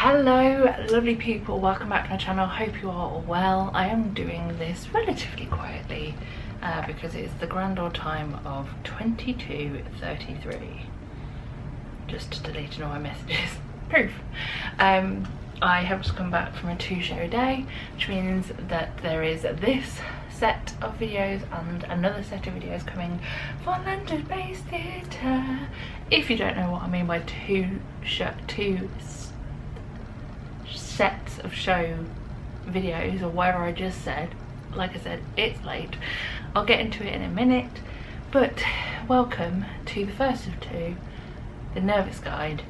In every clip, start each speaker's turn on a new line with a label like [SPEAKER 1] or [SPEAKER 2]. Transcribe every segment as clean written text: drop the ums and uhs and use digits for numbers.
[SPEAKER 1] Hello lovely people, welcome back to my channel. Hope you are all well. I am doing this relatively quietly because it is the grand old time of 22:33. Just deleting all my messages. Proof. I have just come back from a 2-show day, which means that there is this set of videos and another set of videos coming for London-based theatre. If you don't know what I mean by two sets of show videos or whatever I just said, like I said, it's late. I'll get into it in a minute, but welcome to the first of two, the Nervous Guide.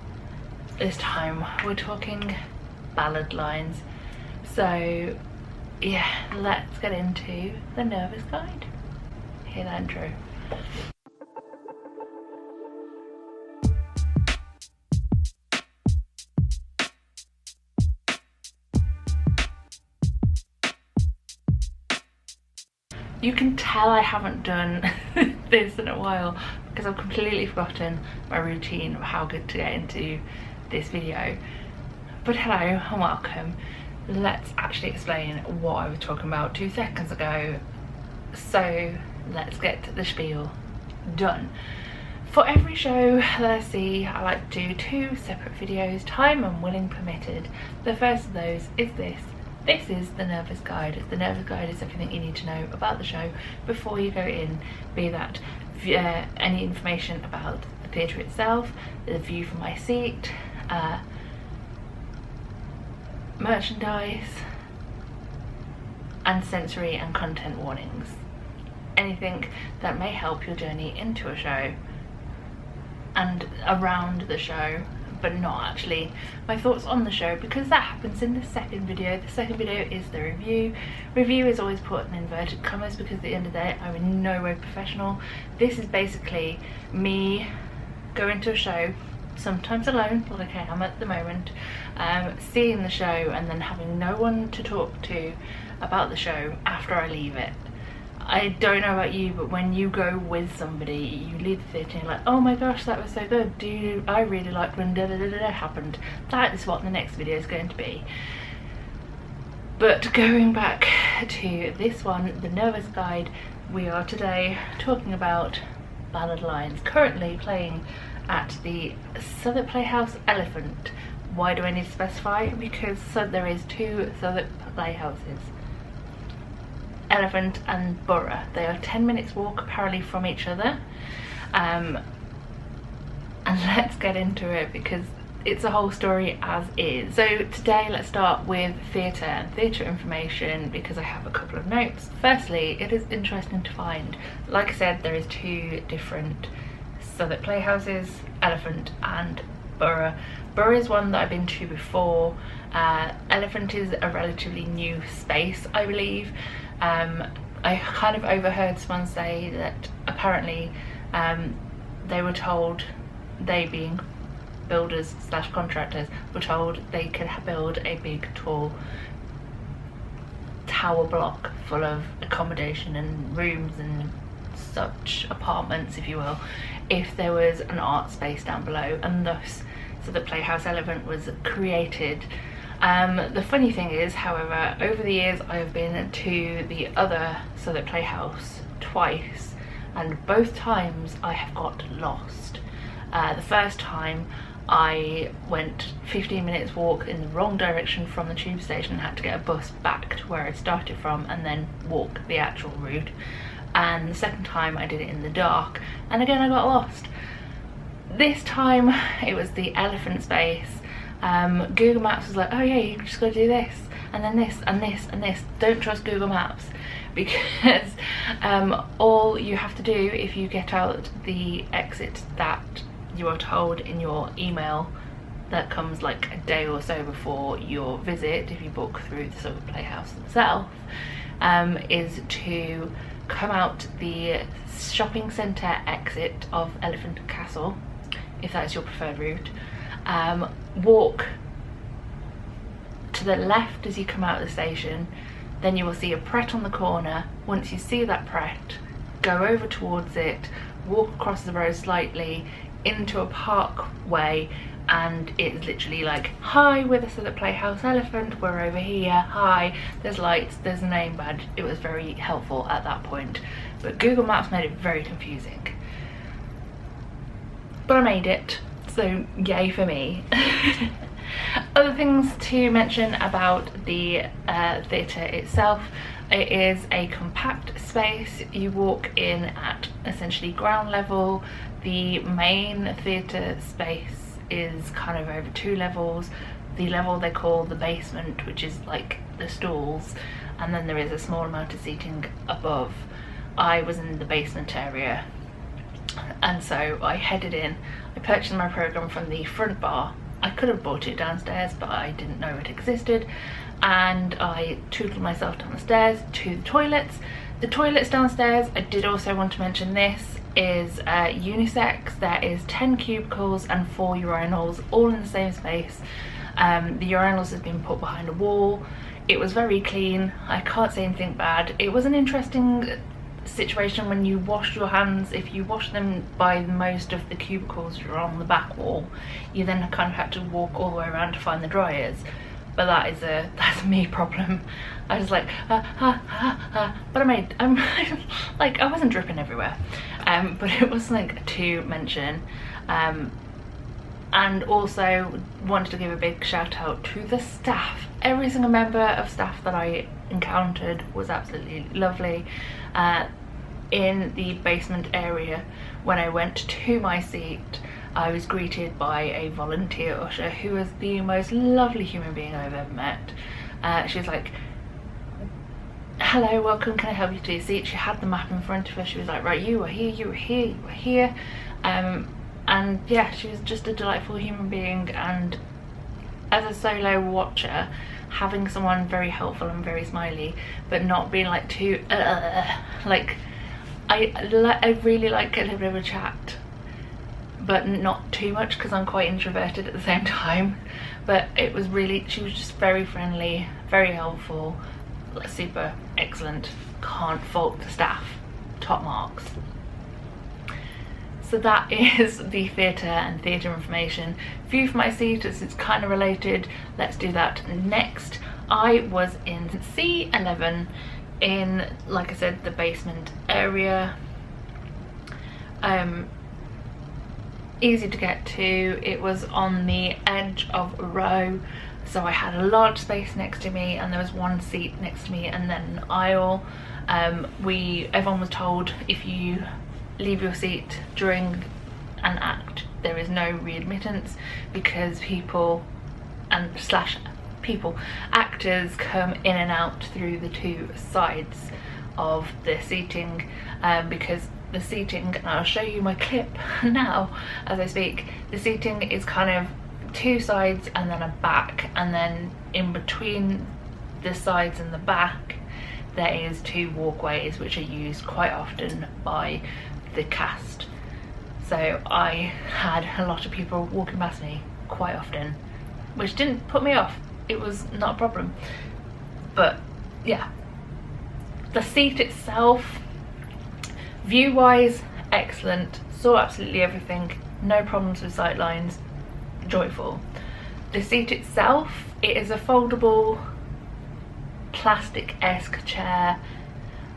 [SPEAKER 1] This time we're talking Ballad Lines. So yeah, let's get into the Nervous Guide. Hear that intro. You can tell I haven't done this in a while because I've completely forgotten my routine of how good to get into this video. But hello and welcome. Let's actually explain what I was talking about 2 seconds ago. So let's get the spiel done. For every show that I see, I like to do 2 separate videos, time and willing permitted. The first of those is this. This is the Nervous Guide. The Nervous Guide is everything you need to know about the show before you go in, be that any information about the theatre itself, the view from my seat, merchandise, and sensory and content warnings. Anything that may help your journey into a show and around the show, but not actually my thoughts on the show, because that happens in the second video. The second video is the review. Review is always put in inverted commas because at the end of the day I'm in no way professional. This is basically me going to a show, sometimes alone like I am at the moment, seeing the show and then having no one to talk to about the show after I leave it. I don't know about you, but when you go with somebody, you leave the theatre and you're like, oh my gosh, that was so good. I really liked when da da da da happened. That is what the next video is going to be. But going back to this one, the Nervous Guide, we are today talking about Ballad Lines, currently playing at the Southwark Playhouse Elephant. Why do I need to specify? Because there is 2 Southwark Playhouses, Elephant and Borough. They are 10 minutes walk apparently from each other, and let's get into it because it's a whole story as is. So today let's start with theatre and theatre information because I have a couple of notes. Firstly, it is interesting to find, like I said, there is 2 different Southwark Playhouses, Elephant and Borough. Borough is one that I've been to before. Elephant is a relatively new space, I believe. I kind of overheard someone say that apparently they were told, they being builders / contractors, were told they could build a big tall tower block full of accommodation and rooms and such, apartments if you will, if there was an art space down below, and thus so the Playhouse Elephant was created. The funny thing is, however, over the years I have been to the other Southwark Playhouse twice, and both times I have got lost. The first time I went 15 minutes walk in the wrong direction from the tube station and had to get a bus back to where I started from and then walk the actual route. And the second time I did it in the dark, and again I got lost. This time it was the Elephant space. Google Maps was like, oh yeah, you just gotta do this and then this and this and this. Don't trust Google Maps, because all you have to do if you get out the exit that you are told in your email that comes like a day or so before your visit, if you book through the Southwark Playhouse itself, is to come out the shopping centre exit of Elephant and Castle, if that is your preferred route. Walk to the left as you come out of the station, then you will see a Pret on the corner. Once you see that Pret, go over towards it, walk across the road slightly into a parkway and it's literally like, hi, we're the Southwark Playhouse Elephant, we're over here, hi, there's lights, there's a name badge. It was very helpful at that point, but Google Maps made it very confusing. But I made it, so yay for me. Other things to mention about the theatre itself: it is a compact space. You walk in at essentially ground level. The main theatre space is kind of over 2 levels. The level they call the basement, which is like the stalls, and then there is a small amount of seating above. I was in the basement area, and so I headed in. I purchased my programme from the front bar. I could have bought it downstairs, but I didn't know it existed, and I tootled myself down the stairs to the toilets. The toilets downstairs, I did also want to mention this, is unisex. There is 10 cubicles and 4 urinals all in the same space. The urinals have been put behind a wall. It was very clean. I can't say anything bad. It was an interesting situation when you wash your hands. If you wash them by most of the cubicles that are on the back wall, you then kind of had to walk all the way around to find the dryers. But that's a me problem. I was like, but I'm like, I wasn't dripping everywhere, but it was like to mention. And also wanted to give a big shout out to the staff. Every single member of staff that I encountered was absolutely lovely. In the basement area, when I went to my seat, I was greeted by a volunteer usher who was the most lovely human being I've ever met. She was like, hello, welcome, can I help you to your seat? She had the map in front of her. She was like, right, you were here, you were here, you were here. And yeah, she was just a delightful human being. And as a solo watcher, having someone very helpful and very smiley, but not being like too like, I really like a little bit of a chat, but not too much because I'm quite introverted at the same time. But it was really, she was just very friendly, very helpful, super excellent. Can't fault the staff, top marks. So that is the theatre and theatre information. View from my seat, as it's kind of related, let's do that next. I was in C11 in, like I said, the basement area. Easy to get to. It was on the edge of a row, so I had a large space next to me, and there was one seat next to me and then an aisle. Everyone was told if you leave your seat during an act, there is no readmittance, because actors come in and out through the 2 sides of the seating, because the seating, and I'll show you my clip now as I speak, the seating is kind of 2 sides and then a back, and then in between the sides and the back there is 2 walkways which are used quite often by the cast. So I had a lot of people walking past me quite often, which didn't put me off. It was not a problem. But yeah, the seat itself, view wise, excellent. Saw absolutely everything, no problems with sight lines, joyful. The seat itself, it is a foldable plastic-esque chair,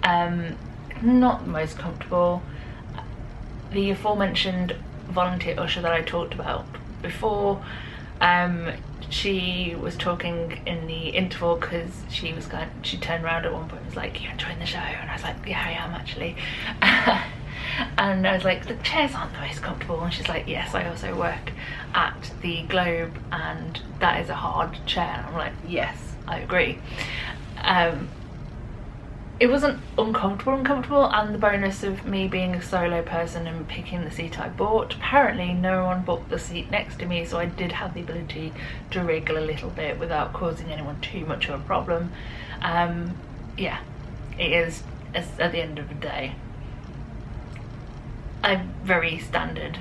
[SPEAKER 1] not the most comfortable. The aforementioned volunteer usher that I talked about before, she was talking in the interval because she turned around at one point and was like, "You enjoying the show?" And I was like, "Yeah, I am actually." And I was like, "The chairs aren't the most comfortable." And she's like, "Yes, I also work at the Globe and that is a hard chair." And I'm like, "Yes, I agree." It wasn't uncomfortable, and the bonus of me being a solo person and picking the seat I bought, apparently no one booked the seat next to me, so I did have the ability to wriggle a little bit without causing anyone too much of a problem. Yeah, it is, at the end of the day, a very standard,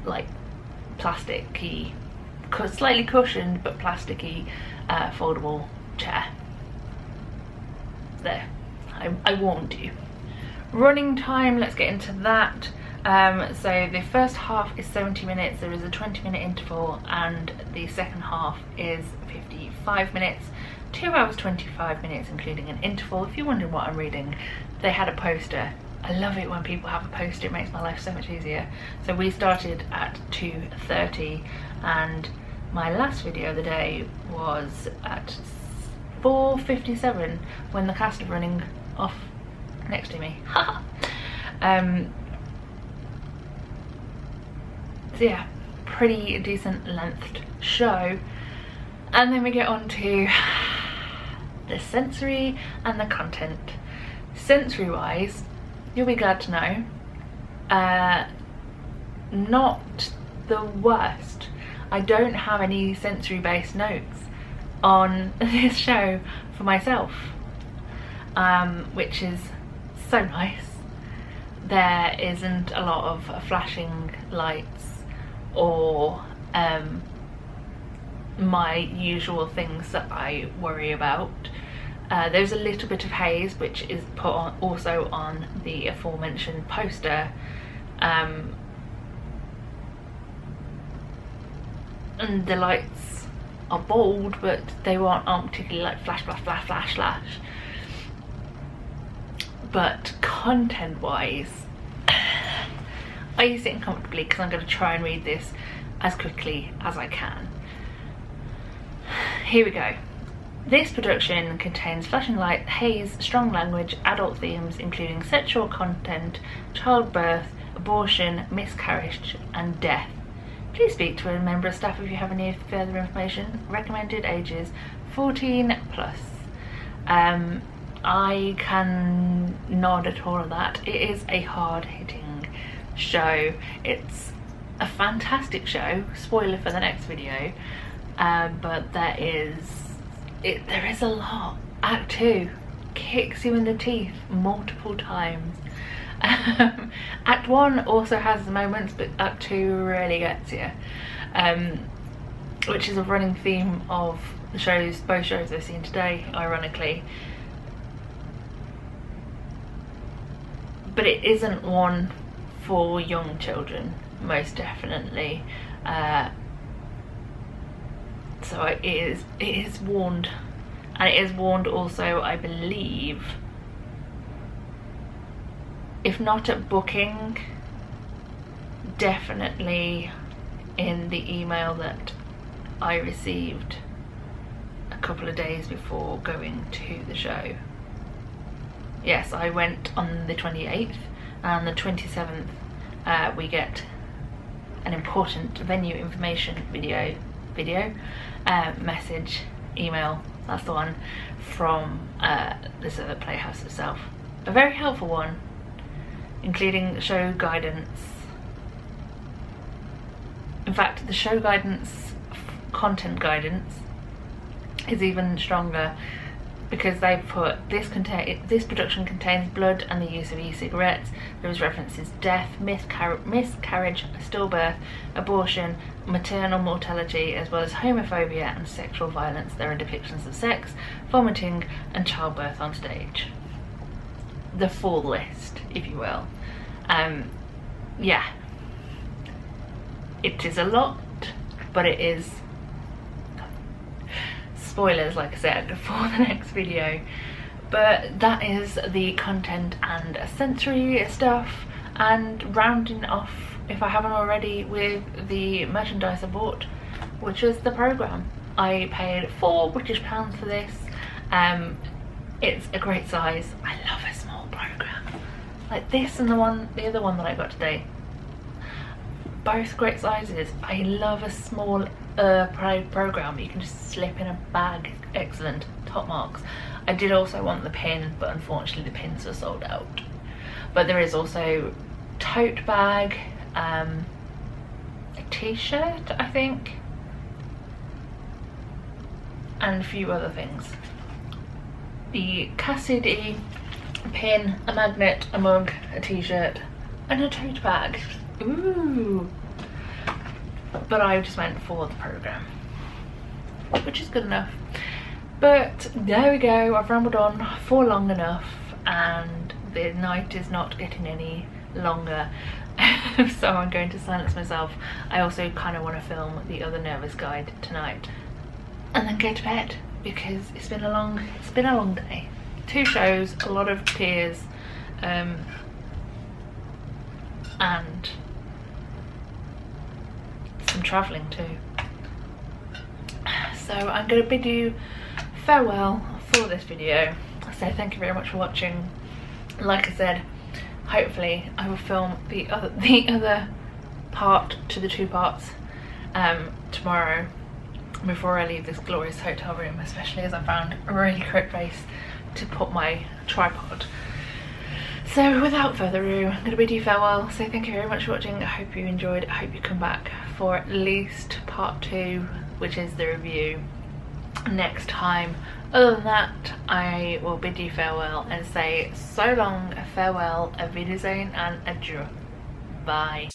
[SPEAKER 1] like, plasticky, slightly cushioned but plasticky foldable chair. There, I warned you. Running time, let's get into that. So the first half is 70 minutes, there is a 20-minute interval, and the second half is 55 minutes, 2 hours 25 minutes including an interval. If you're wondering what I'm reading, they had a poster. I love it when people have a poster, it makes my life so much easier. So we started at 2:30 and my last video of the day was at 4:57 when the cast are running off next to me. So yeah, pretty decent lengthed show. And then we get on to the sensory and the content. Sensory wise, you'll be glad to know, not the worst. I don't have any sensory based notes on this show for myself, which is so nice. There isn't a lot of flashing lights or my usual things that I worry about. There's a little bit of haze, which is put on also on the aforementioned poster, and the lights are bold, but they aren't particularly like flash, flash, flash, flash, flash. But content wise, are you sitting comfortably? Because I'm going to try and read this as quickly as I can. Here we go. This production contains flashing light, haze, strong language, adult themes including sexual content, childbirth, abortion, miscarriage and death. Please speak to a member of staff if you have any further information. Recommended ages 14 plus. I can nod at all of that. It is a hard-hitting show. It's a fantastic show. Spoiler for the next video. But there is a lot. Act 2 kicks you in the teeth multiple times. Act 1 also has the moments, but Act 2 really gets you, which is a running theme of the shows, both shows I've seen today, ironically. But it isn't one for young children, most definitely. So it is warned, and it is warned also, I believe, if not at booking, definitely in the email that I received a couple of days before going to the show. Yes, I went on the 28th, and on the 27th we get an important venue information video message, email, that's the one, from the Southwark Playhouse itself. A very helpful one, including show guidance. In fact, the show guidance, content guidance, is even stronger, because they put this production contains blood and the use of e-cigarettes. There is references death, miscarriage, stillbirth, abortion, maternal mortality, as well as homophobia and sexual violence. There are depictions of sex, vomiting and childbirth on stage. The full list, if you will. Yeah, it is a lot, but it is, spoilers like I said for the next video. But that is the content and sensory stuff, and rounding off, if I haven't already, with the merchandise I bought, which is the programme. I paid £4 for this. It's a great size. I love a small programme like this, and the other one that I got today, both great sizes. I love a small programme you can just slip in a bag. Excellent, top marks. I did also want the pin, but unfortunately the pins are sold out. But there is also tote bag, a t-shirt I think, and a few other things. The Cassidy pin, a magnet, a mug, a t-shirt and a tote bag. Ooh. But I just went for the programme, which is good enough. But there we go, I've rambled on for long enough, and the night is not getting any longer. so I'm going to silence myself. I also kind of want to film the other nervous guide tonight and then go to bed, because it's been a long day. 2 shows, a lot of tears, and some travelling too. So I'm going to bid you farewell for this video. So thank you very much for watching. Like I said, hopefully I will film the other part to the 2 parts tomorrow before I leave this glorious hotel room, especially as I found a really great place to put my tripod. So without further ado, I'm going to bid you farewell. So thank you very much for watching. I hope you enjoyed. I hope you come back for at least part 2, which is the review, next time. Other than that, I will bid you farewell and say so long, farewell, auf Wiedersehen and adieu. Bye.